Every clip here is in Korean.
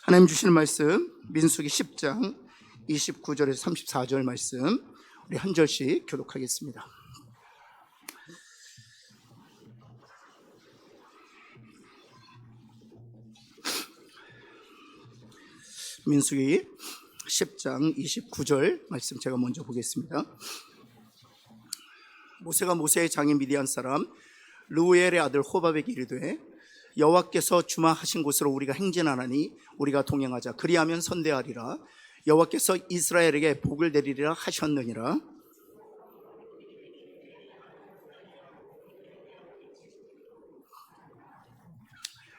하나님 주시는 말씀 민수기 10장 29절에서 34절 말씀 우리 한 절씩 교독하겠습니다. 민수기 10장 29절 말씀 제가 먼저 보겠습니다. 모세가 모세의 장인 미디안 사람 르우엘의 아들 호밥에게 이르되 여호와께서 주마하신 곳으로 우리가 행진하나니 우리가 동행하자. 그리하면 선대하리라. 여호와께서 이스라엘에게 복을 내리리라 하셨느니라.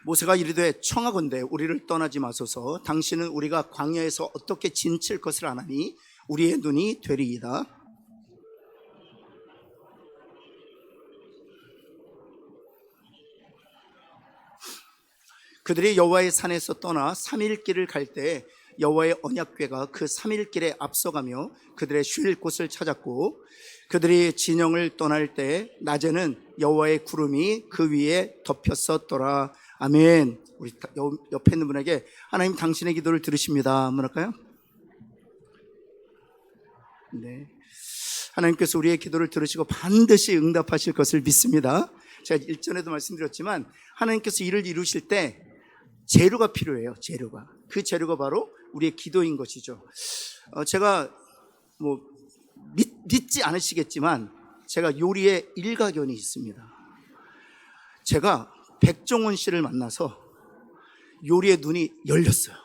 모세가 이르되 청하건대 우리를 떠나지 마소서. 당신은 우리가 광야에서 어떻게 진칠 것을 아나니 우리의 눈이 되리이다. 그들이 여호와의 산에서 떠나 3일 길을 갈 때 여호와의 언약궤가 그 3일 길에 앞서가며 그들의 쉴 곳을 찾았고, 그들이 진영을 떠날 때 낮에는 여호와의 구름이 그 위에 덮였었더라. 아멘. 우리 옆에 있는 분에게 하나님 당신의 기도를 들으십니다 한번 할까요? 네. 하나님께서 우리의 기도를 들으시고 반드시 응답하실 것을 믿습니다. 제가 일전에도 말씀드렸지만 하나님께서 일을 이루실 때 재료가 필요해요. 재료가. 그 재료가 바로 우리의 기도인 것이죠. 제가 믿지 않으시겠지만 제가 요리에 일가견이 있습니다. 제가 백종원 씨를 만나서 요리의 눈이 열렸어요.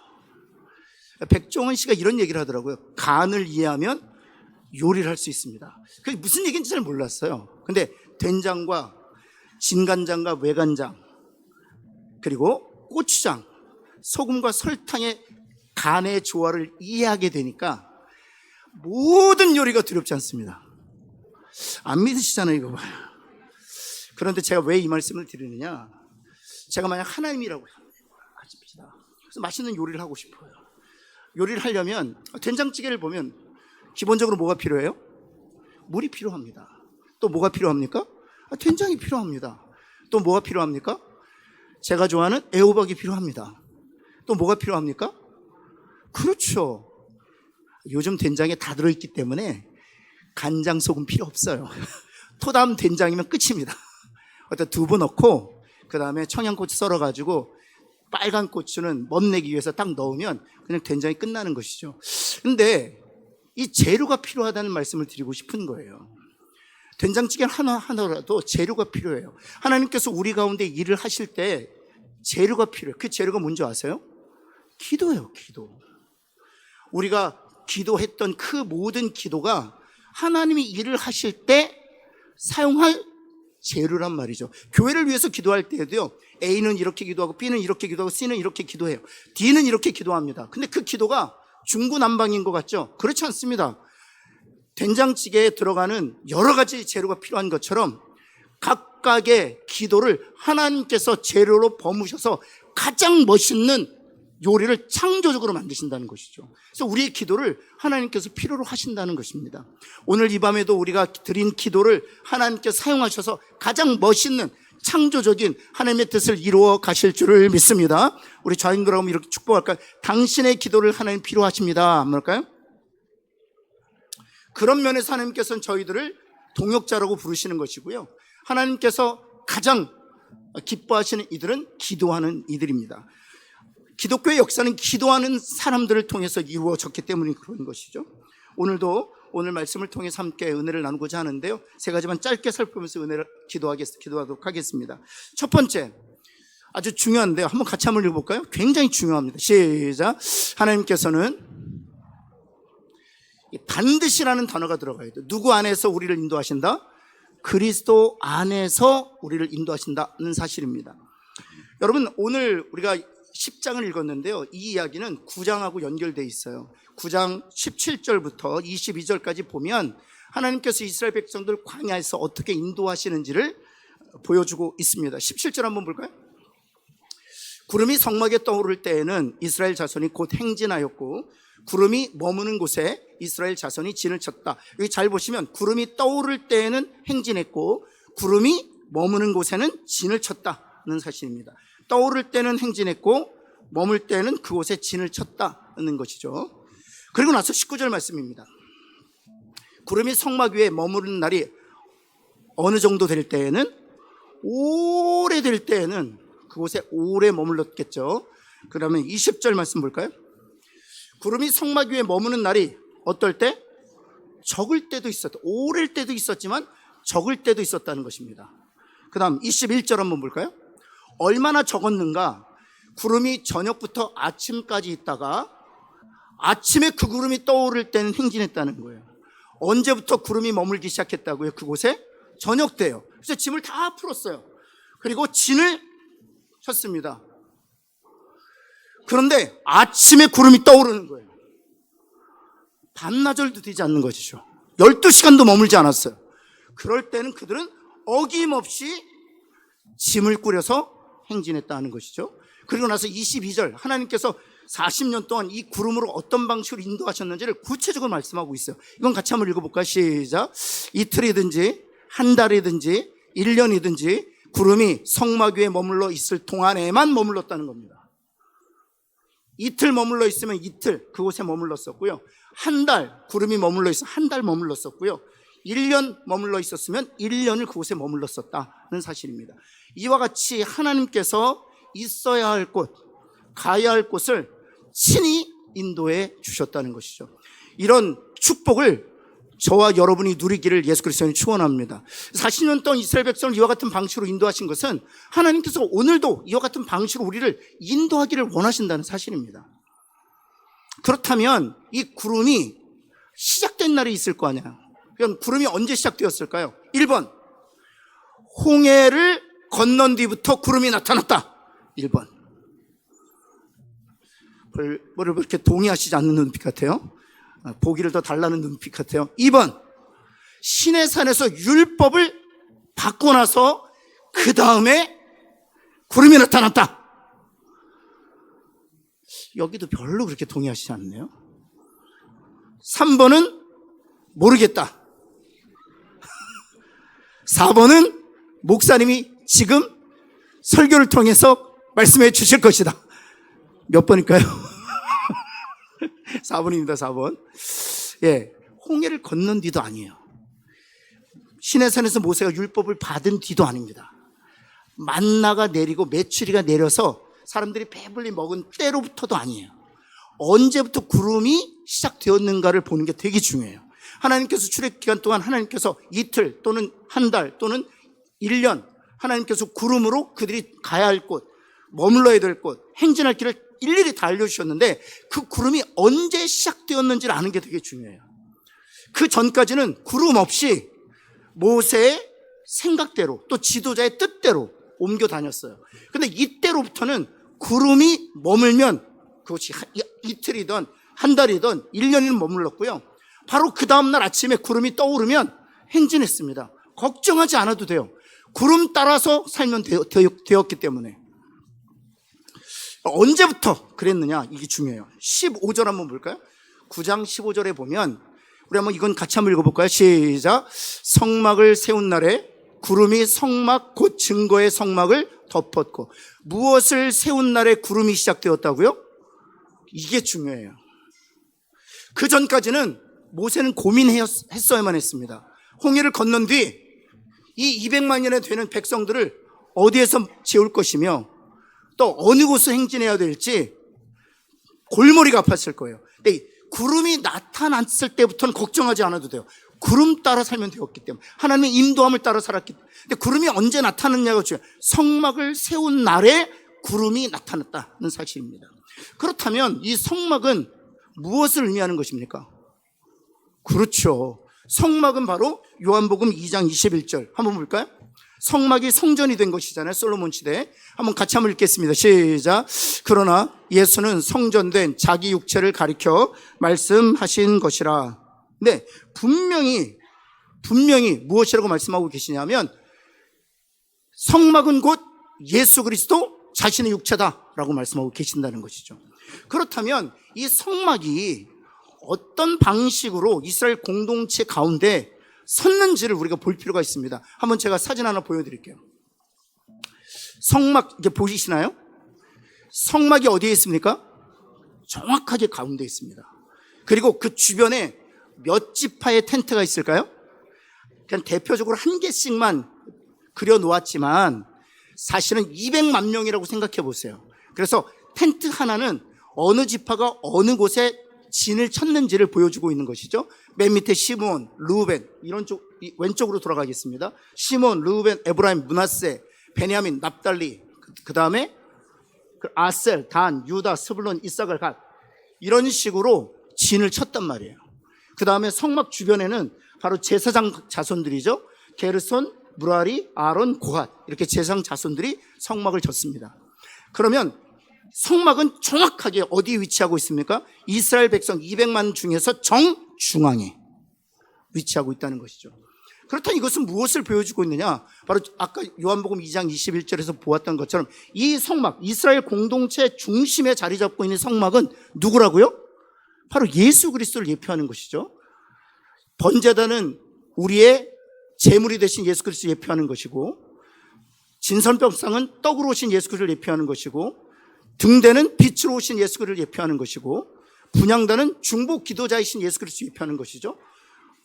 백종원 씨가 이런 얘기를 하더라고요. 간을 이해하면 요리를 할 수 있습니다. 그게 무슨 얘기인지 잘 몰랐어요. 근데 된장과 진간장과 외간장 그리고 고추장, 소금과 설탕의 간의 조화를 이해하게 되니까 모든 요리가 두렵지 않습니다. 안 믿으시잖아요, 이거 봐요. 그런데 제가 왜 이 말씀을 드리느냐? 제가 만약 하나님이라고 하십시다. 그래서 맛있는 요리를 하고 싶어요. 요리를 하려면 된장찌개를 보면 기본적으로 뭐가 필요해요? 물이 필요합니다. 또 뭐가 필요합니까? 된장이 필요합니다. 또 뭐가 필요합니까? 제가 좋아하는 애호박이 필요합니다. 또 뭐가 필요합니까? 그렇죠. 요즘 된장에 다 들어있기 때문에 간장, 소금 필요 없어요. 토담 된장이면 끝입니다. 어떤 두부 넣고 그 다음에 청양고추 썰어가지고 빨간 고추는 멋내기 위해서 딱 넣으면 그냥 된장이 끝나는 것이죠. 근데 이 재료가 필요하다는 말씀을 드리고 싶은 거예요. 된장찌개 하나라도 재료가 필요해요. 하나님께서 우리 가운데 일을 하실 때 재료가 필요해요. 그 재료가 뭔지 아세요? 기도예요. 기도. 우리가 기도했던 그 모든 기도가 하나님이 일을 하실 때 사용할 재료란 말이죠. 교회를 위해서 기도할 때에도요, A는 이렇게 기도하고 B는 이렇게 기도하고 C는 이렇게 기도해요. D는 이렇게 기도합니다. 근데 그 기도가 중구난방인 것 같죠? 그렇지 않습니다. 된장찌개에 들어가는 여러 가지 재료가 필요한 것처럼 각각의 기도를 하나님께서 재료로 버무셔서 가장 멋있는 요리를 창조적으로 만드신다는 것이죠. 그래서 우리의 기도를 하나님께서 필요로 하신다는 것입니다. 오늘 이 밤에도 우리가 드린 기도를 하나님께서 사용하셔서 가장 멋있는 창조적인 하나님의 뜻을 이루어 가실 줄을 믿습니다. 우리 좌인들하고 이렇게 축복할까요? 당신의 기도를 하나님 필요하십니다. 한번 할까요? 그런 면에서 하나님께서는 저희들을 동역자라고 부르시는 것이고요. 하나님께서 가장 기뻐하시는 이들은 기도하는 이들입니다. 기독교의 역사는 기도하는 사람들을 통해서 이루어졌기 때문에 그런 것이죠. 오늘 말씀을 통해서 함께 은혜를 나누고자 하는데요. 세 가지만 짧게 살펴보면서 은혜를 기도하도록 하겠습니다. 첫 번째, 아주 중요한데요. 한번 같이 한번 읽어볼까요? 굉장히 중요합니다. 시작. 하나님께서는 반드시라는 단어가 들어가야 돼요. 누구 안에서 우리를 인도하신다? 그리스도 안에서 우리를 인도하신다는 사실입니다. 여러분, 오늘 우리가 10장을 읽었는데요. 이 이야기는 9장하고 연결되어 있어요. 9장 17절부터 22절까지 보면 하나님께서 이스라엘 백성들 광야에서 어떻게 인도하시는지를 보여주고 있습니다. 17절 한번 볼까요? 구름이 성막에 떠오를 때에는 이스라엘 자손이 곧 행진하였고 구름이 머무는 곳에 이스라엘 자손이 진을 쳤다. 여기 잘 보시면 구름이 떠오를 때에는 행진했고 구름이 머무는 곳에는 진을 쳤다는 사실입니다. 떠오를 때는 행진했고 머물 때는 그곳에 진을 쳤다는 것이죠. 그리고 나서 19절 말씀입니다. 구름이 성막 위에 머무르는 날이 어느 정도 될 때에는, 오래될 때에는 그곳에 오래 머물렀겠죠. 그러면 20절 말씀 볼까요? 구름이 성막 위에 머무는 날이 어떨 때? 적을 때도 있었다. 오래일 때도 있었지만 적을 때도 있었다는 것입니다. 그 다음 21절 한번 볼까요? 얼마나 적었는가? 구름이 저녁부터 아침까지 있다가 아침에 그 구름이 떠오를 때는 행진했다는 거예요. 언제부터 구름이 머물기 시작했다고요? 그곳에? 저녁 때요. 그래서 짐을 다 풀었어요. 그리고 진을 쳤습니다. 그런데 아침에 구름이 떠오르는 거예요. 반나절도 되지 않는 것이죠. 12시간도 머물지 않았어요. 그럴 때는 그들은 어김없이 짐을 꾸려서 행진했다는 것이죠. 그리고 나서 22절, 하나님께서 40년 동안 이 구름으로 어떤 방식으로 인도하셨는지를 구체적으로 말씀하고 있어요. 이건 같이 한번 읽어볼까요? 시작. 이틀이든지 한 달이든지 1년이든지 구름이 성막 위에 머물러 있을 동안에만 머물렀다는 겁니다. 이틀 머물러 있으면 이틀 그곳에 머물렀었고요. 한 달 구름이 머물러 있어 한 달 머물렀었고요. 1년 머물러 있었으면 1년을 그곳에 머물렀었다는 사실입니다. 이와 같이 하나님께서 있어야 할 곳, 가야 할 곳을 친히 인도해 주셨다는 것이죠. 이런 축복을 저와 여러분이 누리기를 예수 그리스도는 축원합니다. 40년 동안 이스라엘 백성을 이와 같은 방식으로 인도하신 것은 하나님께서 오늘도 이와 같은 방식으로 우리를 인도하기를 원하신다는 사실입니다. 그렇다면 이 구름이 시작된 날이 있을 거 아니야. 그럼 구름이 언제 시작되었을까요? 1번, 홍해를 건넌 뒤부터 구름이 나타났다. 1번. 뭐를 그렇게 동의하시지 않는 눈빛 같아요? 보기를 더 달라는 눈빛 같아요. 2번, 시내산에서 율법을 받고 나서 그 다음에 구름이 나타났다. 여기도 별로 그렇게 동의하시지 않네요. 3번은 모르겠다. 4번은 목사님이 지금 설교를 통해서 말씀해 주실 것이다. 몇 번일까요? 4번입니다. 4번. 예, 홍해를 건넌 뒤도 아니에요. 시내산에서 모세가 율법을 받은 뒤도 아닙니다. 만나가 내리고 메추리가 내려서 사람들이 배불리 먹은 때로부터도 아니에요. 언제부터 구름이 시작되었는가를 보는 게 되게 중요해요. 하나님께서 출애굽기간 동안 하나님께서 이틀 또는 한 달 또는 1년 하나님께서 구름으로 그들이 가야 할 곳, 머물러야 될 곳, 행진할 길을 일일이 다 알려주셨는데 그 구름이 언제 시작되었는지를 아는 게 되게 중요해요. 그 전까지는 구름 없이 모세의 생각대로 또 지도자의 뜻대로 옮겨 다녔어요. 그런데 이때로부터는 구름이 머물면 그것이 이틀이든 한 달이든 1년이든 머물렀고요. 바로 그 다음날 아침에 구름이 떠오르면 행진했습니다. 걱정하지 않아도 돼요. 구름 따라서 살면 되었기 때문에. 언제부터 그랬느냐, 이게 중요해요. 15절 한번 볼까요? 9장 15절에 보면 우리 한번 이건 같이 한번 읽어볼까요? 시작. 성막을 세운 날에 구름이 성막 곧 증거의 성막을 덮었고. 무엇을 세운 날에 구름이 시작되었다고요? 이게 중요해요. 그 전까지는 모세는 고민했어야만 했습니다. 홍해를 건넌 뒤 이 200만 년에 되는 백성들을 어디에서 재울 것이며 또 어느 곳을 행진해야 될지 골머리가 아팠을 거예요. 근데 구름이 나타났을 때부터는 걱정하지 않아도 돼요. 구름 따라 살면 되었기 때문에 하나님의 인도함을 따라 살았기 때문에. 근데 구름이 언제 나타났냐가 중요해요. 성막을 세운 날에 구름이 나타났다는 사실입니다. 그렇다면 이 성막은 무엇을 의미하는 것입니까? 그렇죠. 성막은 바로 요한복음 2장 21절 한번 볼까요? 성막이 성전이 된 것이잖아요. 솔로몬 시대. 한번 같이 한번 읽겠습니다. 시작. 그러나 예수는 성전된 자기 육체를 가리켜 말씀하신 것이라. 네, 분명히 무엇이라고 말씀하고 계시냐면 성막은 곧 예수 그리스도 자신의 육체다라고 말씀하고 계신다는 것이죠. 그렇다면 이 성막이 어떤 방식으로 이스라엘 공동체 가운데 섰는지를 우리가 볼 필요가 있습니다. 한번 제가 사진 하나 보여드릴게요. 성막 이제 보이시나요? 성막이 어디에 있습니까? 정확하게 가운데 있습니다. 그리고 그 주변에 몇 지파의 텐트가 있을까요? 그냥 대표적으로 한 개씩만 그려 놓았지만 사실은 200만 명이라고 생각해 보세요. 그래서 텐트 하나는 어느 지파가 어느 곳에 진을 쳤는지를 보여주고 있는 것이죠. 맨 밑에 시므온, 르우벤, 이런 쪽 왼쪽으로 돌아가겠습니다. 시므온, 르우벤, 에브라임, 므낫세, 베냐민, 납달리, 그 다음에 아셀, 단, 유다, 스불론, 이사갈, 갓, 이런 식으로 진을 쳤단 말이에요. 그 다음에 성막 주변에는 바로 제사장 자손들이죠. 게르손, 무라리, 아론, 고핫, 이렇게 제사장 자손들이 성막을 졌습니다. 그러면 성막은 정확하게 어디에 위치하고 있습니까? 이스라엘 백성 200만 중에서 정중앙에 위치하고 있다는 것이죠. 그렇다면 이것은 무엇을 보여주고 있느냐? 바로 아까 요한복음 2장 21절에서 보았던 것처럼 이 성막, 이스라엘 공동체 중심에 자리 잡고 있는 성막은 누구라고요? 바로 예수 그리스도를 예표하는 것이죠. 번제단은 우리의 제물이 되신 예수 그리스도를 예표하는 것이고, 진선벽상은 떡으로 오신 예수 그리스도를 예표하는 것이고, 등대는 빛으로 오신 예수 그리스도를 예표하는 것이고, 분향단은 중보 기도자이신 예수 그리스도를 예표하는 것이죠.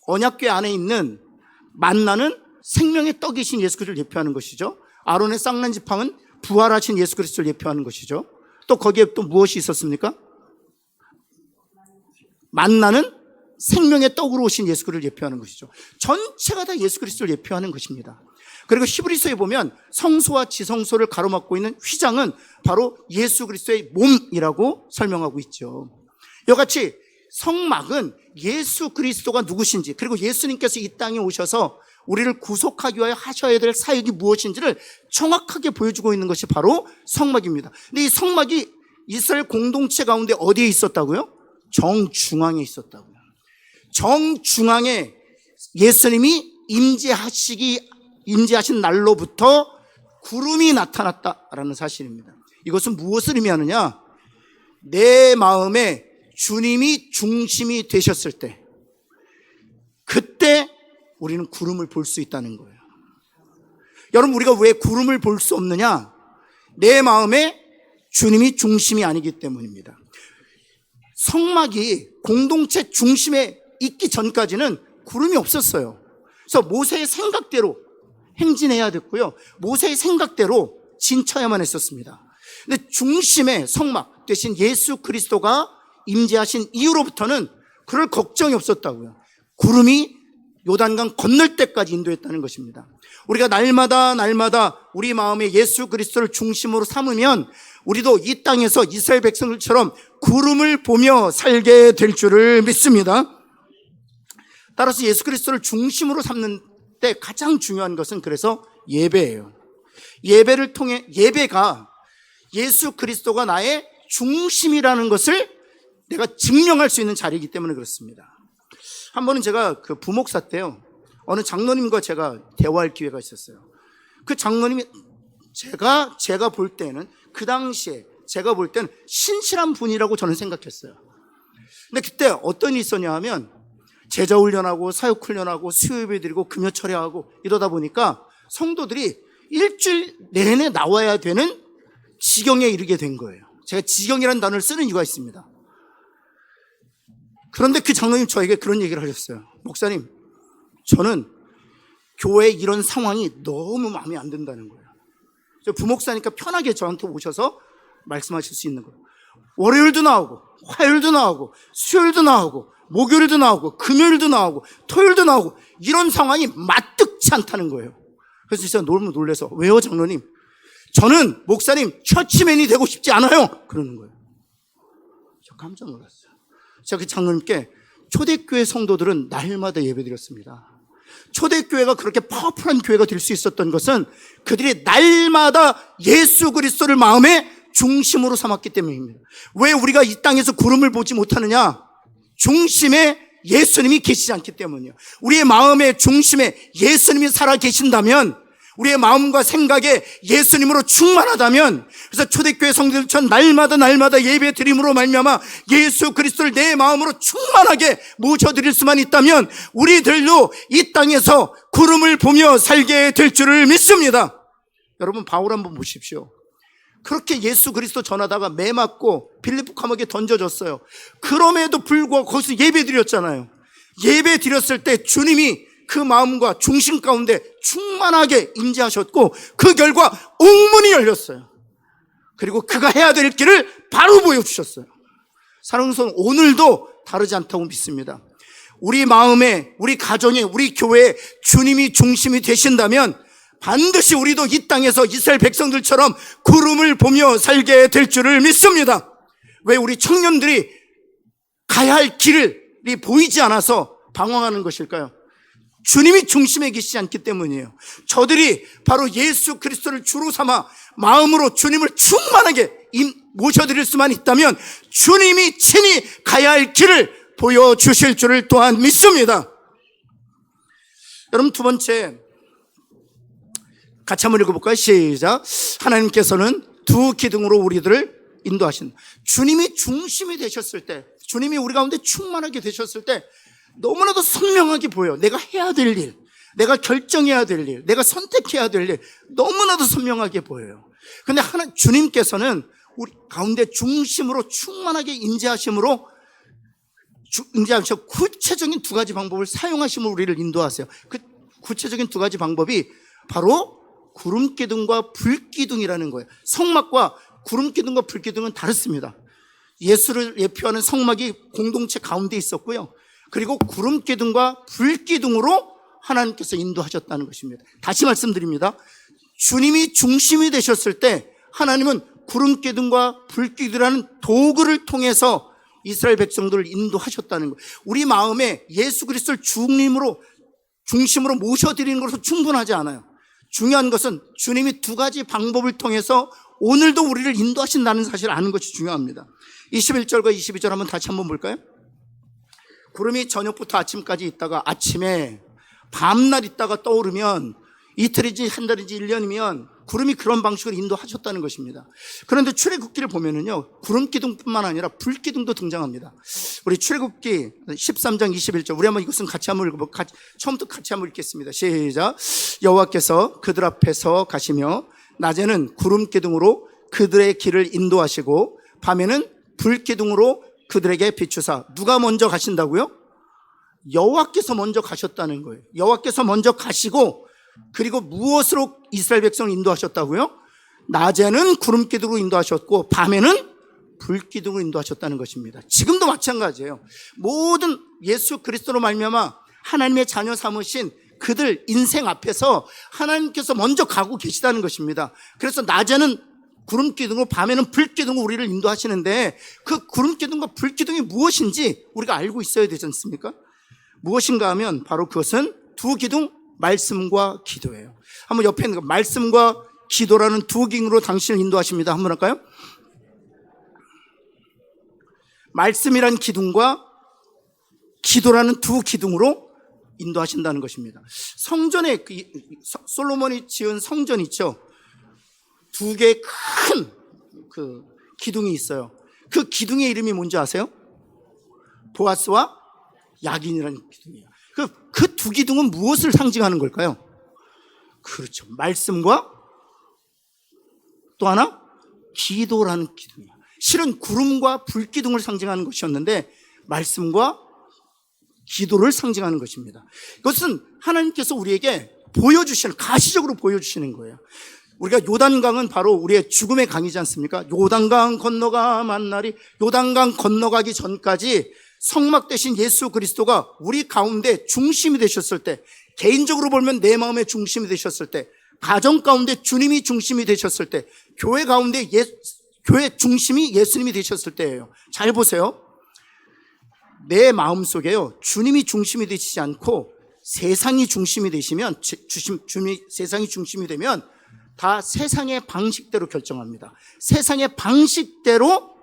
언약궤 안에 있는 만나는 생명의 떡이신 예수 그리스도를 예표하는 것이죠. 아론의 쌍난 지팡은 부활하신 예수 그리스도를 예표하는 것이죠. 또 거기에 또 무엇이 있었습니까? 만나는 생명의 떡으로 오신 예수 그리스도를 예표하는 것이죠. 전체가 다 예수 그리스도를 예표하는 것입니다. 그리고 히브리서에 보면 성소와 지성소를 가로막고 있는 휘장은 바로 예수 그리스도의 몸이라고 설명하고 있죠. 이같이 성막은 예수 그리스도가 누구신지, 그리고 예수님께서 이 땅에 오셔서 우리를 구속하기 위하여 하셔야 될 사역이 무엇인지를 정확하게 보여주고 있는 것이 바로 성막입니다. 근데 이 성막이 이스라엘 공동체 가운데 어디에 있었다고요? 정중앙에 있었다고요. 정중앙에 예수님이 임재하신 날로부터 구름이 나타났다라는 사실입니다. 이것은 무엇을 의미하느냐? 내 마음에 주님이 중심이 되셨을 때, 그때 우리는 구름을 볼 수 있다는 거예요. 여러분, 우리가 왜 구름을 볼 수 없느냐? 내 마음에 주님이 중심이 아니기 때문입니다. 성막이 공동체 중심에 있기 전까지는 구름이 없었어요. 그래서 모세의 생각대로 행진해야 됐고요, 모세의 생각대로 진쳐야만 했었습니다. 근데 중심의 성막 대신 예수 그리스도가 임재하신 이후로부터는 그럴 걱정이 없었다고요. 구름이 요단강 건널 때까지 인도했다는 것입니다. 우리가 날마다 우리 마음에 예수 그리스도를 중심으로 삼으면 우리도 이 땅에서 이스라엘 백성들처럼 구름을 보며 살게 될 줄을 믿습니다. 따라서 예수 그리스도를 중심으로 삼는 때 가장 중요한 것은 그래서 예배예요. 예배를 통해, 예배가 예수 그리스도가 나의 중심이라는 것을 내가 증명할 수 있는 자리이기 때문에 그렇습니다. 한 번은 제가 그 부목사 때요, 어느 장로님과 제가 대화할 기회가 있었어요. 그 장로님이 제가 볼 때는, 그 당시에 제가 볼 때는 신실한 분이라고 저는 생각했어요. 근데 그때 어떤 일이 있었냐 하면, 제자 훈련하고 사역 훈련하고 수요예배 드리고 금요 철회하고 이러다 보니까 성도들이 일주일 내내 나와야 되는 지경에 이르게 된 거예요. 제가 지경이라는 단어를 쓰는 이유가 있습니다. 그런데 그 장로님 저에게 그런 얘기를 하셨어요. 목사님, 저는 교회의 이런 상황이 너무 마음에 안 든다는 거예요. 저 부목사니까 편하게 저한테 오셔서 말씀하실 수 있는 거예요. 월요일도 나오고 화요일도 나오고 수요일도 나오고 목요일도 나오고 금요일도 나오고 토요일도 나오고 이런 상황이 맞득치 않다는 거예요. 그래서 진짜 너무 놀라서, 왜요 장로님? 저는 목사님 처치맨이 되고 싶지 않아요, 그러는 거예요. 저 깜짝 놀랐어요. 제가 그 장로님께, 초대교회 성도들은 날마다 예배드렸습니다. 초대교회가 그렇게 파워풀한 교회가 될 수 있었던 것은 그들이 날마다 예수 그리스도를 마음의 중심으로 삼았기 때문입니다. 왜 우리가 이 땅에서 구름을 보지 못하느냐? 중심에 예수님이 계시지 않기 때문이요. 우리의 마음의 중심에 예수님이 살아 계신다면, 우리의 마음과 생각에 예수님으로 충만하다면, 그래서 초대교회 성도들처럼 날마다 예배 드림으로 말미암아 예수 그리스도를 내 마음으로 충만하게 모셔드릴 수만 있다면 우리들도 이 땅에서 구름을 보며 살게 될 줄을 믿습니다. 여러분, 바울 한번 보십시오. 그렇게 예수 그리스도 전하다가 매 맞고 빌립보 감옥에 던져졌어요. 그럼에도 불구하고 거기서 예배 드렸잖아요. 예배 드렸을 때 주님이 그 마음과 중심 가운데 충만하게 임재하셨고 그 결과 옥문이 열렸어요. 그리고 그가 해야 될 길을 바로 보여주셨어요. 사랑하는 성도, 오늘도 다르지 않다고 믿습니다. 우리 마음에, 우리 가정에, 우리 교회에 주님이 중심이 되신다면 반드시 우리도 이 땅에서 이스라엘 백성들처럼 구름을 보며 살게 될 줄을 믿습니다. 왜 우리 청년들이 가야 할 길이 보이지 않아서 방황하는 것일까요? 주님이 중심에 계시지 않기 때문이에요. 저들이 바로 예수 그리스도를 주로 삼아 마음으로 주님을 충만하게 모셔드릴 수만 있다면 주님이 친히 가야 할 길을 보여주실 줄을 또한 믿습니다. 여러분, 두 번째 같이 한번 읽어볼까요? 시작. 하나님께서는 두 기둥으로 우리들을 인도하신, 주님이 중심이 되셨을 때, 주님이 우리 가운데 충만하게 되셨을 때 너무나도 선명하게 보여요. 내가 해야 될 일, 내가 결정해야 될 일, 내가 선택해야 될 일, 너무나도 선명하게 보여요. 그런데 주님께서는 우리 가운데 중심으로 충만하게 임재하심으로 구체적인 두 가지 방법을 사용하심으로 우리를 인도하세요. 그 구체적인 두 가지 방법이 바로 구름기둥과 불기둥이라는 거예요. 성막과 구름기둥과 불기둥은 다릅니다. 예수를 예표하는 성막이 공동체 가운데 있었고요. 그리고 구름기둥과 불기둥으로 하나님께서 인도하셨다는 것입니다. 다시 말씀드립니다. 주님이 중심이 되셨을 때 하나님은 구름기둥과 불기둥이라는 도구를 통해서 이스라엘 백성들을 인도하셨다는 거예요. 우리 마음에 예수 그리스도를 중심으로 모셔드리는 것으로 충분하지 않아요. 중요한 것은 주님이 두 가지 방법을 통해서 오늘도 우리를 인도하신다는 사실을 아는 것이 중요합니다. 21절과 22절 한번 다시 한번 볼까요? 구름이 저녁부터 아침까지 있다가 아침에 밤낮 있다가 떠오르면 이틀이지 한 달이지 1년이면 구름이 그런 방식으로 인도하셨다는 것입니다. 그런데 출애굽기를 보면은요, 구름기둥뿐만 아니라 불기둥도 등장합니다. 우리 출애굽기 13장 21절, 우리 한번 이것은 같이 한번 읽어볼까요? 처음부터 같이 한번 읽겠습니다. 시작. 여호와께서 그들 앞에서 가시며 낮에는 구름기둥으로 그들의 길을 인도하시고 밤에는 불기둥으로 그들에게 비추사. 누가 먼저 가신다고요? 여호와께서 먼저 가셨다는 거예요. 여호와께서 먼저 가시고, 그리고 무엇으로 이스라엘 백성을 인도하셨다고요? 낮에는 구름기둥으로 인도하셨고 밤에는 불기둥으로 인도하셨다는 것입니다. 지금도 마찬가지예요. 모든 예수 그리스도로 말미암아 하나님의 자녀 삼으신 그들 인생 앞에서 하나님께서 먼저 가고 계시다는 것입니다. 그래서 낮에는 구름기둥으로 밤에는 불기둥으로 우리를 인도하시는데, 그 구름기둥과 불기둥이 무엇인지 우리가 알고 있어야 되지 않습니까? 무엇인가 하면 바로 그것은 두 기둥, 말씀과 기도예요. 한번 옆에 있는 거, 말씀과 기도라는 두 기둥으로 당신을 인도하십니다. 한번 할까요? 말씀이란 기둥과 기도라는 두 기둥으로 인도하신다는 것입니다. 성전에 솔로몬이 지은 성전 있죠? 두 개의 큰 기둥이 있어요. 그 기둥의 이름이 뭔지 아세요? 보아스와 야긴이라는 기둥이에요. 그 두 기둥은 무엇을 상징하는 걸까요? 그렇죠. 말씀과 또 하나 기도라는 기둥이에요. 실은 구름과 불기둥을 상징하는 것이었는데 말씀과 기도를 상징하는 것입니다. 이것은 하나님께서 우리에게 가시적으로 보여주시는 거예요. 우리가 요단강은 바로 우리의 죽음의 강이지 않습니까? 요단강 건너가 만날이, 요단강 건너가기 전까지 성막 대신 예수 그리스도가 우리 가운데 중심이 되셨을 때, 개인적으로 보면 내 마음의 중심이 되셨을 때, 가정 가운데 주님이 중심이 되셨을 때, 교회 가운데 교회 중심이 예수님이 되셨을 때예요. 잘 보세요. 내 마음속에요, 주님이 중심이 되시지 않고 세상이 중심이 되시면, 세상이 중심이 되면 다 세상의 방식대로 결정합니다. 세상의 방식대로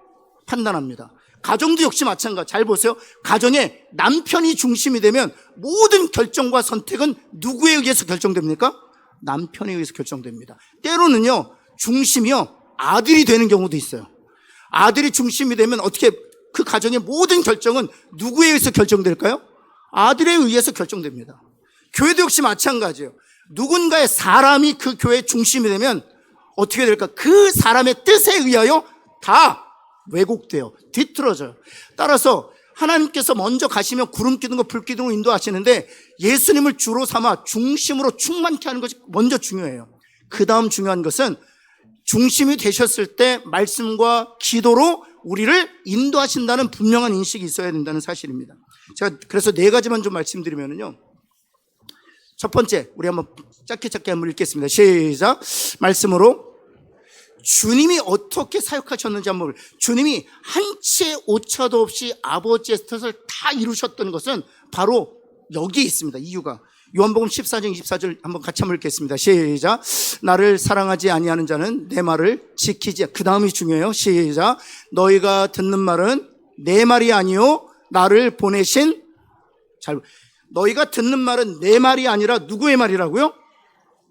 판단합니다. 가정도 역시 마찬가지. 잘 보세요. 가정에 남편이 중심이 되면 모든 결정과 선택은 누구에 의해서 결정됩니까? 남편에 의해서 결정됩니다. 때로는요, 중심이요, 아들이 되는 경우도 있어요. 아들이 중심이 되면 어떻게 그 가정의 모든 결정은 누구에 의해서 결정될까요? 아들에 의해서 결정됩니다. 교회도 역시 마찬가지예요. 누군가의 사람이 그 교회의 중심이 되면 어떻게 될까? 그 사람의 뜻에 의하여 다 왜곡돼요. 뒤틀어져요. 따라서 하나님께서 먼저 가시면 구름 기둥과 불 기둥을 인도하시는데 예수님을 주로 삼아 중심으로 충만케 하는 것이 먼저 중요해요. 그 다음 중요한 것은 중심이 되셨을 때 말씀과 기도로 우리를 인도하신다는 분명한 인식이 있어야 된다는 사실입니다. 제가 그래서 네 가지만 좀 말씀드리면요. 첫 번째, 우리 한번 짧게 한번 읽겠습니다. 시작. 말씀으로 주님이 어떻게 사역하셨는지 한번 주님이 한치의 오차도 없이 아버지의 뜻을 다 이루셨던 것은 바로 여기에 있습니다. 이유가 요한복음 14장 24절 한번 같이 한번 읽겠습니다. 시작. 나를 사랑하지 아니하는 자는 내 말을 지키지. 그 다음이 중요해요. 시작. 너희가 듣는 말은 내 말이 아니요 나를 보내신 너희가 듣는 말은 내 말이 아니라 누구의 말이라고요?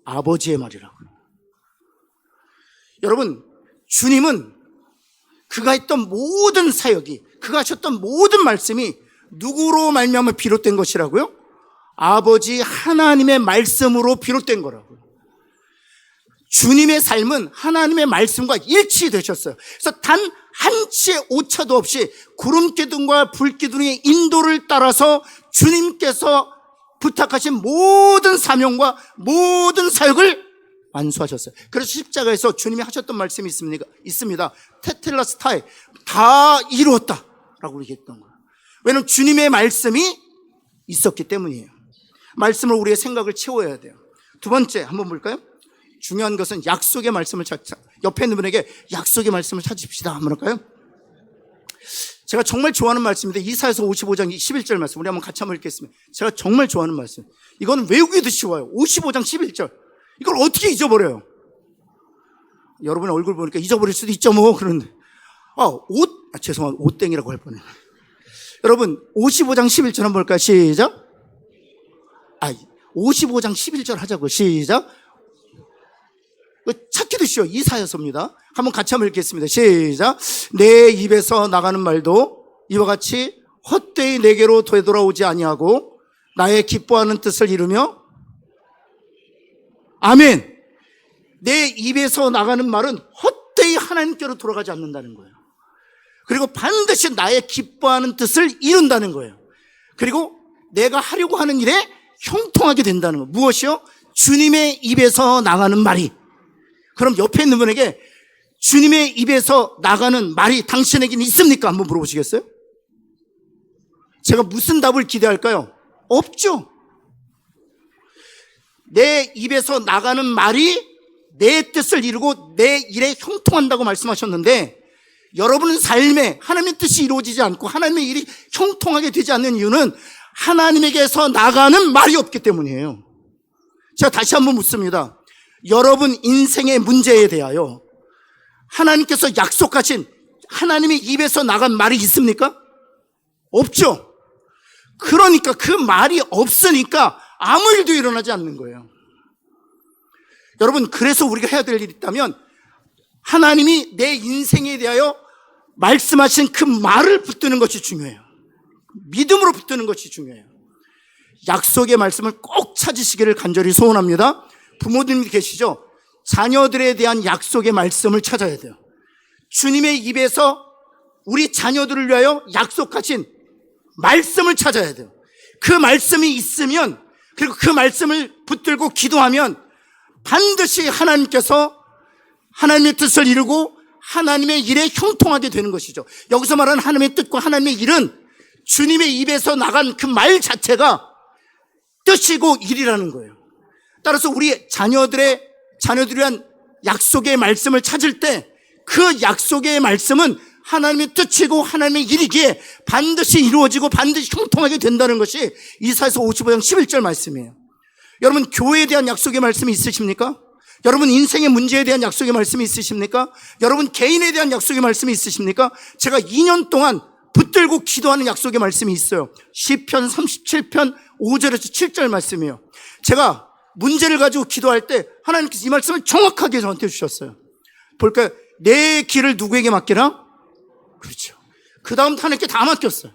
아버지의 말이라고요. 여러분, 주님은 그가 했던 모든 사역이, 그가 하셨던 모든 말씀이 누구로 말미암아 비롯된 것이라고요? 아버지 하나님의 말씀으로 비롯된 거라고요. 주님의 삶은 하나님의 말씀과 일치되셨어요. 그래서 단 한치의 오차도 없이 구름기둥과 불기둥의 인도를 따라서 주님께서 부탁하신 모든 사명과 모든 사역을 완수하셨어요. 그래서 십자가에서 주님이 하셨던 말씀이 있습니다. 테텔라스타이, 다 이루었다라고 얘기했던 거예요. 왜냐하면 주님의 말씀이 있었기 때문이에요. 말씀으로 우리의 생각을 채워야 돼요. 두 번째 한번 볼까요? 중요한 것은 약속의 말씀을 찾자. 옆에 있는 분에게 약속의 말씀을 찾읍시다. 한번 할까요? 제가 정말 좋아하는 말씀인데 이사야서 55장 11절 말씀 우리 한번 같이 한번 읽겠습니다. 제가 정말 좋아하는 말씀. 이건 외우기도 쉬워요. 55장 11절. 이걸 어떻게 잊어버려요? 여러분의 얼굴 보니까 잊어버릴 수도 있죠 뭐. 그런데 죄송합니다. 옷땡이라고 할 뻔했네. 여러분 55장 11절 한번 볼까요? 시작. 55장 11절 하자고. 시작. 찾기도 쉬워. 이사야서입니다. 한번 같이 한번 읽겠습니다. 시작. 내 입에서 나가는 말도 이와 같이 헛되이 내게로 되돌아오지 아니하고 나의 기뻐하는 뜻을 이루며 아멘. 내 입에서 나가는 말은 헛되이 하나님께로 돌아가지 않는다는 거예요. 그리고 반드시 나의 기뻐하는 뜻을 이룬다는 거예요. 그리고 내가 하려고 하는 일에 형통하게 된다는 거예요. 무엇이요? 주님의 입에서 나가는 말이. 그럼 옆에 있는 분에게 주님의 입에서 나가는 말이 당신에게는 있습니까? 한번 물어보시겠어요? 제가 무슨 답을 기대할까요? 없죠. 내 입에서 나가는 말이 내 뜻을 이루고 내 일에 형통한다고 말씀하셨는데 여러분의 삶에 하나님의 뜻이 이루어지지 않고 하나님의 일이 형통하게 되지 않는 이유는 하나님에게서 나가는 말이 없기 때문이에요. 제가 다시 한번 묻습니다. 여러분 인생의 문제에 대하여 하나님께서 약속하신 하나님의 입에서 나간 말이 있습니까? 없죠. 그러니까 그 말이 없으니까 아무 일도 일어나지 않는 거예요. 여러분, 그래서 우리가 해야 될 일이 있다면 하나님이 내 인생에 대하여 말씀하신 그 말을 붙드는 것이 중요해요. 믿음으로 붙드는 것이 중요해요. 약속의 말씀을 꼭 찾으시기를 간절히 소원합니다. 부모님이 계시죠? 자녀들에 대한 약속의 말씀을 찾아야 돼요. 주님의 입에서 우리 자녀들을 위하여 약속하신 말씀을 찾아야 돼요. 그 말씀이 있으면, 그리고 그 말씀을 붙들고 기도하면 반드시 하나님께서 하나님의 뜻을 이루고 하나님의 일에 형통하게 되는 것이죠. 여기서 말하는 하나님의 뜻과 하나님의 일은 주님의 입에서 나간 그 말 자체가 뜻이고 일이라는 거예요. 따라서 우리 자녀들을 위한 약속의 말씀을 찾을 때 그 약속의 말씀은 하나님의 뜻이고 하나님의 일이기에 반드시 이루어지고 반드시 형통하게 된다는 것이 이사야서 55장 11절 말씀이에요. 여러분, 교회에 대한 약속의 말씀이 있으십니까? 여러분, 인생의 문제에 대한 약속의 말씀이 있으십니까? 여러분, 개인에 대한 약속의 말씀이 있으십니까? 제가 2년 동안 붙들고 기도하는 약속의 말씀이 있어요. 시편 37편 5절에서 7절 말씀이에요. 제가 문제를 가지고 기도할 때 하나님께서 이 말씀을 정확하게 저한테 주셨어요. 볼까요? 내 길을 누구에게 맡기라? 그렇죠. 그 다음 하나님께 다 맡겼어요.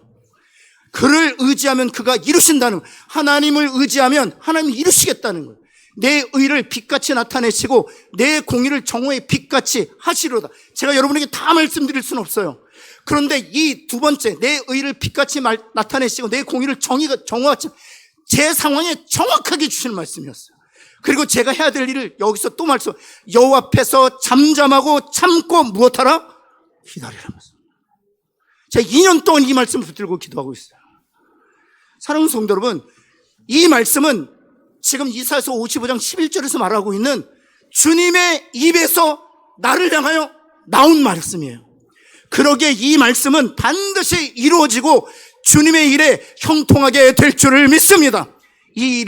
그를 의지하면 그가 이루신다는 거예요. 하나님을 의지하면 하나님이 이루시겠다는 거예요. 내 의를 빛같이 나타내시고 내 공의를 정오의 빛같이 하시리로다. 제가 여러분에게 다 말씀드릴 수는 없어요. 그런데 이 두 번째, 내 의를 빛같이 나타내시고 내 공의를 정오같이, 제 상황에 정확하게 주시는 말씀이었어요. 그리고 제가 해야 될 일을 여기서 또 말씀, 여호와 앞에서 잠잠하고 참고 무엇하라? 기다리라면서. 제가 2년 동안 이 말씀을 붙들고 기도하고 있어요. 사랑하는 성도 여러분, 이 말씀은 지금 이사야서 55장 11절에서 말하고 있는 주님의 입에서 나를 향하여 나온 말씀이에요. 그러기에 이 말씀은 반드시 이루어지고 주님의 일에 형통하게 될 줄을 믿습니다. 이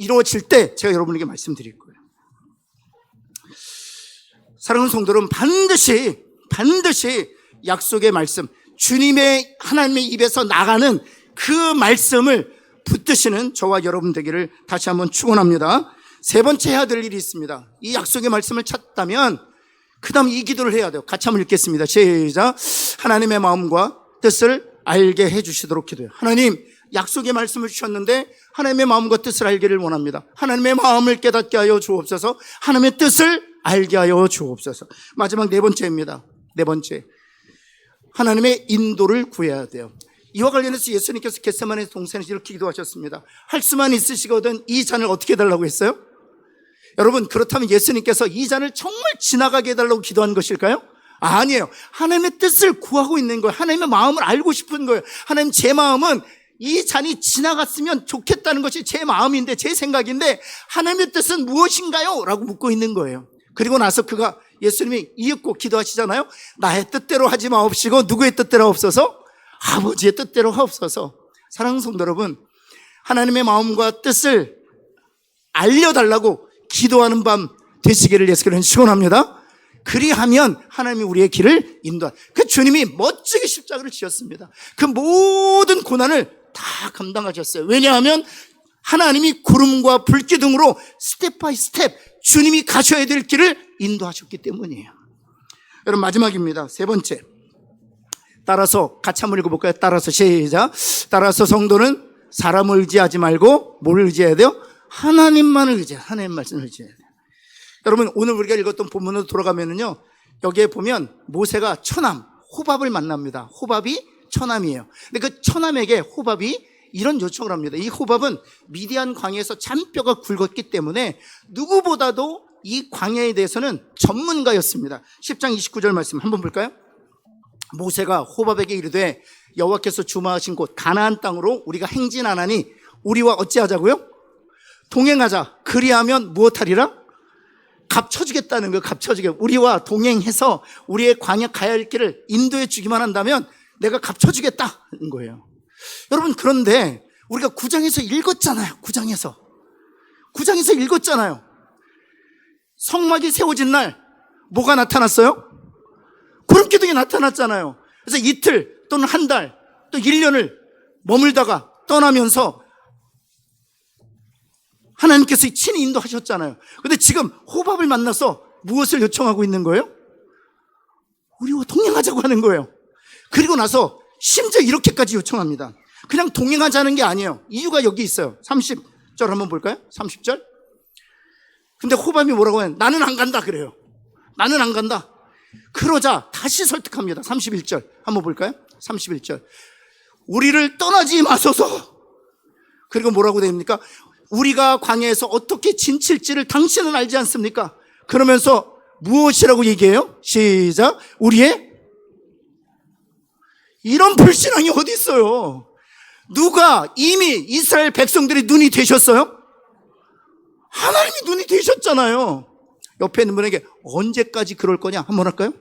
이루어질 때 제가 여러분에게 말씀드릴 거예요. 사랑하는 성도 여러분, 반드시 약속의 말씀, 주님의 하나님의 입에서 나가는 그 말씀을 붙드시는 저와 여러분 되기를 다시 한번 축원합니다. 세 번째 해야 될 일이 있습니다. 이 약속의 말씀을 찾다면 그 다음 이 기도를 해야 돼요. 같이 한번 읽겠습니다. 시작. 하나님의 마음과 뜻을 알게 해주시도록 기도해요. 하나님, 약속의 말씀을 주셨는데 하나님의 마음과 뜻을 알기를 원합니다. 하나님의 마음을 깨닫게 하여 주옵소서. 하나님의 뜻을 알게 하여 주옵소서. 마지막 네 번째입니다. 네 번째, 하나님의 인도를 구해야 돼요. 이와 관련해서 예수님께서 겟세마네 동산에서 이렇게 기도하셨습니다. 할 수만 있으시거든 이 잔을 어떻게 해달라고 했어요? 여러분, 그렇다면 예수님께서 이 잔을 정말 지나가게 해달라고 기도한 것일까요? 아니에요. 하나님의 뜻을 구하고 있는 거예요. 하나님의 마음을 알고 싶은 거예요. 하나님, 제 마음은 이 잔이 지나갔으면 좋겠다는 것이 제 마음인데, 제 생각인데 하나님의 뜻은 무엇인가요? 라고 묻고 있는 거예요. 그리고 나서 그가, 예수님이 이윽고 기도하시잖아요. 나의 뜻대로 하지 마옵시고 누구의 뜻대로 하옵소서? 아버지의 뜻대로 하옵소서. 사랑하는 성도 여러분, 하나님의 마음과 뜻을 알려달라고 기도하는 밤 되시기를 예수께서 축원합니다. 그리하면 하나님이 우리의 길을 인도한, 그 주님이 멋지게 십자가를 지었습니다. 그 모든 고난을 다 감당하셨어요. 왜냐하면 하나님이 구름과 불기둥으로 스텝 바이 스텝 주님이 가셔야 될 길을 인도하셨기 때문이에요. 여러분, 마지막입니다. 세 번째, 따라서 같이 한번 읽어볼까요? 따라서 시작. 따라서 성도는 사람을 의지하지 말고 뭘 의지해야 돼요? 하나님만을 의지해야 돼요. 하나님 말씀을 의지해야 돼요. 여러분, 오늘 우리가 읽었던 본문으로 돌아가면은요, 여기에 보면 모세가 처남 호밥을 만납니다. 호밥이 처남이에요. 근데 그 처남에게 호밥이 이런 요청을 합니다. 이 호밥은 미디안 광야에서 잔뼈가 굵었기 때문에 누구보다도 이 광야에 대해서는 전문가였습니다. 10장 29절 말씀 한번 볼까요? 모세가 호밥에게 이르되 여호와께서 주마하신 곳 가나안 땅으로 우리가 행진하나니 우리와 어찌하자고요? 동행하자. 그리하면 무엇하리라? 값쳐주겠다는 거예요. 값쳐주게. 우리와 동행해서 우리의 광야 가야 할 길을 인도해 주기만 한다면 내가 값쳐주겠다는 거예요. 여러분, 그런데 우리가 9장에서 읽었잖아요. 9장에서 읽었잖아요. 성막이 세워진 날 뭐가 나타났어요? 구름기둥이 나타났잖아요. 그래서 이틀 또는 한 달 또 1년을 머물다가 떠나면서 하나님께서 친히 인도하셨잖아요. 그런데 지금 호밥을 만나서 무엇을 요청하고 있는 거예요? 우리와 동행하자고 하는 거예요. 그리고 나서 심지어 이렇게까지 요청합니다. 그냥 동행하자는 게 아니에요. 이유가 여기 있어요. 30절 한번 볼까요? 30절. 근데 호밥이 뭐라고 해요? 나는 안 간다 그래요. 나는 안 간다. 그러자 다시 설득합니다. 31절 한번 볼까요? 31절. 우리를 떠나지 마소서. 그리고 뭐라고 됩니까? 우리가 광야에서 어떻게 지칠지를 당신은 알지 않습니까? 그러면서 무엇이라고 얘기해요? 시작. 우리의, 이런 불신앙이 어디 있어요? 누가 이미 이스라엘 백성들이 눈이 되셨어요? 하나님이 눈이 되셨잖아요. 옆에 있는 분에게 언제까지 그럴 거냐 한번 할까요?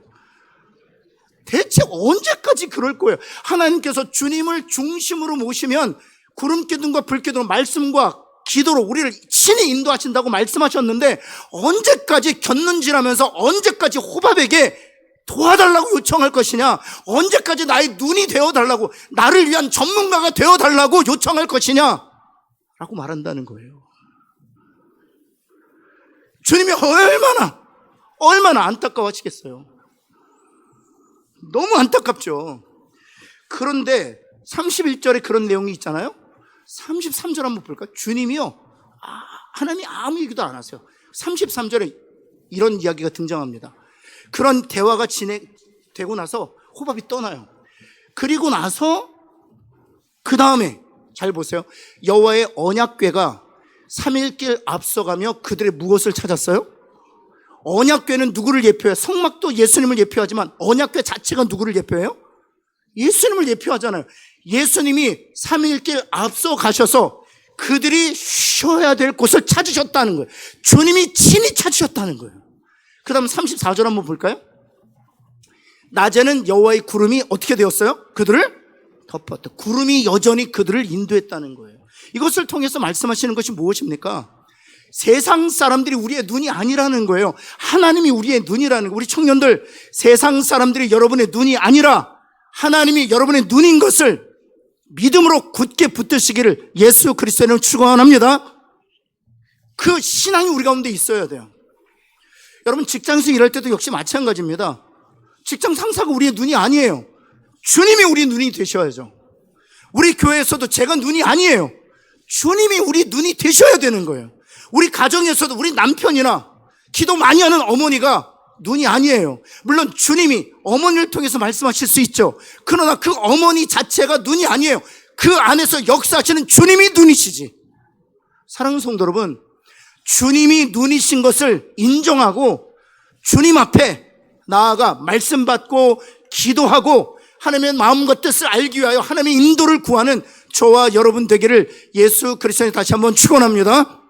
대체 언제까지 그럴 거예요? 하나님께서 주님을 중심으로 모시면 구름기둥과 불기둥, 말씀과 기도로 우리를 친히 인도하신다고 말씀하셨는데 언제까지 곁눈질하면서 언제까지 호밥에게 도와달라고 요청할 것이냐, 언제까지 나의 눈이 되어달라고, 나를 위한 전문가가 되어달라고 요청할 것이냐 라고 말한다는 거예요. 주님이 얼마나 안타까워하시겠어요. 너무 안타깝죠. 그런데 31절에 그런 내용이 있잖아요. 33절 한번 볼까요? 주님이요, 하나님이 아무 얘기도 안 하세요. 33절에 이런 이야기가 등장합니다. 그런 대화가 진행되고 나서 호밥이 떠나요. 그리고 나서 그 다음에 잘 보세요. 여호와의 언약궤가 3일길 앞서가며 그들의 무엇을 찾았어요? 언약궤는 누구를 예표해요? 성막도 예수님을 예표하지만 언약궤 자체가 누구를 예표해요? 예수님을 예표하잖아요. 예수님이 3일길 앞서 가셔서 그들이 쉬어야 될 곳을 찾으셨다는 거예요. 주님이 친히 찾으셨다는 거예요. 그 다음 34절 한번 볼까요? 낮에는 여호와의 구름이 어떻게 되었어요? 그들을 덮었다. 구름이 여전히 그들을 인도했다는 거예요. 이것을 통해서 말씀하시는 것이 무엇입니까? 세상 사람들이 우리의 눈이 아니라는 거예요. 하나님이 우리의 눈이라는 거예요. 우리 청년들, 세상 사람들이 여러분의 눈이 아니라 하나님이 여러분의 눈인 것을 믿음으로 굳게 붙드시기를 예수 그리스도는 축원합니다. 그 신앙이 우리 가운데 있어야 돼요. 여러분 직장에서 일할 때도 역시 마찬가지입니다. 직장 상사가 우리의 눈이 아니에요. 주님이 우리 눈이 되셔야죠. 우리 교회에서도 제가 눈이 아니에요. 주님이 우리 눈이 되셔야 되는 거예요. 우리 가정에서도 우리 남편이나 기도 많이 하는 어머니가 눈이 아니에요. 물론 주님이 어머니를 통해서 말씀하실 수 있죠. 그러나 그 어머니 자체가 눈이 아니에요. 그 안에서 역사하시는 주님이 눈이시지. 사랑하는 성도 여러분, 주님이 눈이신 것을 인정하고 주님 앞에 나아가 말씀 받고 기도하고 하나님의 마음과 뜻을 알기 위하여 하나님의 인도를 구하는 저와 여러분 되기를 예수 그리스도에 다시 한번 축원합니다.